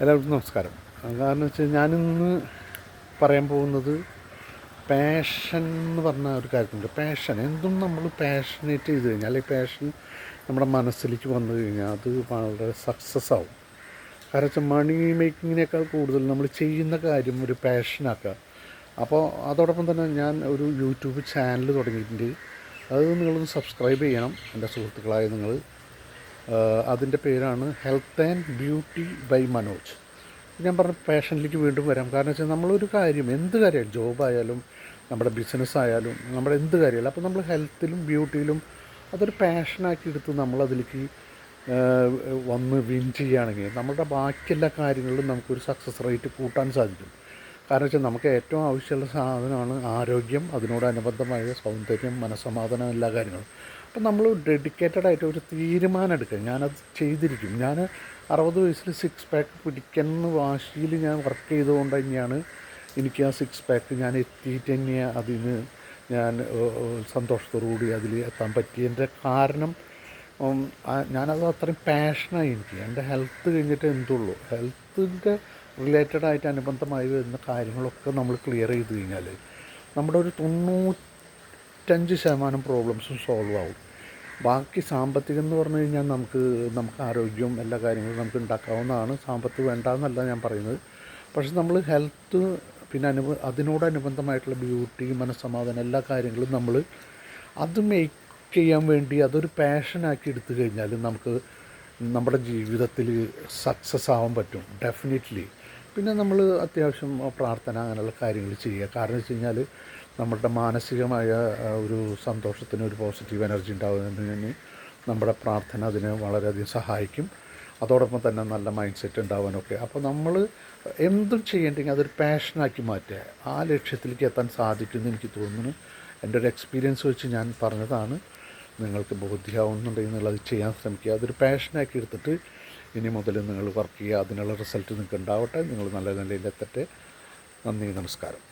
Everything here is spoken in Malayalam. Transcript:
എല്ലാവർക്കും നമസ്കാരം. കാരണം വെച്ചാൽ ഞാനിന്ന് പറയാൻ പോകുന്നത് പാഷൻ എന്ന് പറഞ്ഞ ഒരു കാര്യത്തിലുണ്ട്. പാഷൻ എന്തും നമ്മൾ പാഷനേറ്റ് ചെയ്ത് കഴിഞ്ഞാൽ, ഈ പാഷൻ നമ്മുടെ മനസ്സിലേക്ക് വന്നു കഴിഞ്ഞാൽ അത് വളരെ സക്സസ് ആവും. കാരണം വെച്ചാൽ മണി മേക്കിങ്ങിനേക്കാൾ കൂടുതൽ നമ്മൾ ചെയ്യുന്ന കാര്യം ഒരു പാഷനാക്കുക. അപ്പോൾ അതോടൊപ്പം തന്നെ ഞാൻ ഒരു യൂട്യൂബ് ചാനൽ തുടങ്ങിയിട്ടുണ്ട്. അത് നിങ്ങളൊന്ന് സബ്സ്ക്രൈബ് ചെയ്യണം, എൻ്റെ സുഹൃത്തുക്കളായ നിങ്ങൾ. അതിൻ്റെ പേരാണ് health and beauty by Manoj. ഞാൻ പറഞ്ഞ പാഷനിലേക്ക് വീണ്ടും വരാം. കാരണം വെച്ചാൽ നമ്മളൊരു കാര്യം, എന്ത് കാര്യമായാലും, ജോബായാലും നമ്മുടെ ബിസിനസ്സായാലും നമ്മുടെ എന്ത് കാര്യമായാലും, അപ്പോൾ നമ്മൾ ഹെൽത്തിലും ബ്യൂട്ടിയിലും അതൊരു പാഷനാക്കി എടുത്ത് നമ്മളതിലേക്ക് വന്ന് വിൻ ചെയ്യുകയാണെങ്കിൽ നമ്മുടെ ബാക്കി എല്ലാ കാര്യങ്ങളിലും നമുക്കൊരു സക്സസ് റേറ്റ് കൂട്ടാൻ സാധിക്കും. കാരണം വെച്ചാൽ നമുക്ക് ഏറ്റവും ആവശ്യമുള്ള സാധനമാണ് ആരോഗ്യം, അതിനോടനുബന്ധമായ സൗന്ദര്യം, മനസ്സമാധാനം, എല്ലാ കാര്യങ്ങളും. അപ്പം നമ്മൾ ഡെഡിക്കേറ്റഡ് ആയിട്ട് ഒരു തീരുമാനം എടുക്കുക. ഞാനത് ചെയ്തിരിക്കും. ഞാൻ 60 വയസ്സിൽ 6 പാക്ക് പിടിക്കുന്ന വാശിയിൽ ഞാൻ വർക്ക് ചെയ്തുകൊണ്ട് തന്നെയാണ് എനിക്ക് ആ 6 പാക്ക് ഞാൻ എത്തിയിട്ട് തന്നെയാണ് അതിന് ഞാൻ സന്തോഷത്തോടുകൂടി അതിൽ എത്താൻ പറ്റിയതിൻ്റെ കാരണം ഞാനത് അത്രയും പാഷനായി. എനിക്ക് എൻ്റെ ഹെൽത്ത് കഴിഞ്ഞിട്ട് എന്തുള്ളൂ, ഹെൽത്തിൻ്റെ റിലേറ്റഡായിട്ട് അനുബന്ധമായി വരുന്ന കാര്യങ്ങളൊക്കെ നമ്മൾ ക്ലിയർ ചെയ്ത് കഴിഞ്ഞാൽ നമ്മുടെ ഒരു 95% പ്രോബ്ലംസും സോൾവ് ആവും. ബാക്കി സാമ്പത്തികം എന്ന് പറഞ്ഞു കഴിഞ്ഞാൽ നമുക്ക് ആരോഗ്യവും എല്ലാ കാര്യങ്ങളും നമുക്ക് ഉണ്ടാക്കാവുന്നതാണ്. സാമ്പത്തികം വേണ്ടാന്നല്ല ഞാൻ പറയുന്നത്. പക്ഷെ നമ്മൾ ഹെൽത്ത് പിന്നെ അതിനോടനുബന്ധമായിട്ടുള്ള ബ്യൂട്ടി, മനസ്സമാധാനം, എല്ലാ കാര്യങ്ങളും നമ്മൾ അത് മേക്ക് ചെയ്യാൻ വേണ്ടി അതൊരു പാഷനാക്കി എടുത്തു കഴിഞ്ഞാൽ നമുക്ക് നമ്മുടെ ജീവിതത്തിൽ സക്സസ് ആവാൻ പറ്റും ഡെഫിനറ്റ്ലി. പിന്നെ നമ്മൾ അത്യാവശ്യം പ്രാർത്ഥന അങ്ങനെയുള്ള കാര്യങ്ങൾ ചെയ്യുക. കാരണം വെച്ച് കഴിഞ്ഞാൽ നമ്മുടെ മാനസികമായ ഒരു സന്തോഷത്തിന്, ഒരു പോസിറ്റീവ് എനർജി ഉണ്ടാകുന്നതിന് നമ്മുടെ പ്രാർത്ഥന അതിനെ വളരെയധികം സഹായിക്കും. അതോടൊപ്പം തന്നെ നല്ല മൈൻഡ് സെറ്റ് ഉണ്ടാവാനൊക്കെ. അപ്പോൾ നമ്മൾ എന്തും ചെയ്യേണ്ടെങ്കിൽ അതൊരു പാഷനാക്കി മാറ്റുക. ആ ലക്ഷ്യത്തിലേക്ക് എത്താൻ സാധിക്കുമെന്ന് എനിക്ക് തോന്നുന്നു. എൻ്റെ ഒരു എക്സ്പീരിയൻസ് വെച്ച് ഞാൻ പറഞ്ഞതാണ്. നിങ്ങൾക്ക് ബോധ്യമാവുന്നുണ്ടെങ്കിൽ നിങ്ങളത് ചെയ്യാൻ ശ്രമിക്കുക. അതൊരു പാഷനാക്കി എടുത്തിട്ട് ഇനി മുതൽ നിങ്ങൾ വർക്ക് ചെയ്യുക. അതിനുള്ള റിസൾട്ട് നിങ്ങൾക്ക് ഉണ്ടാവട്ടെ. നിങ്ങൾ നല്ല നിലയിലെത്തട്ടെ. നന്ദി, നമസ്കാരം.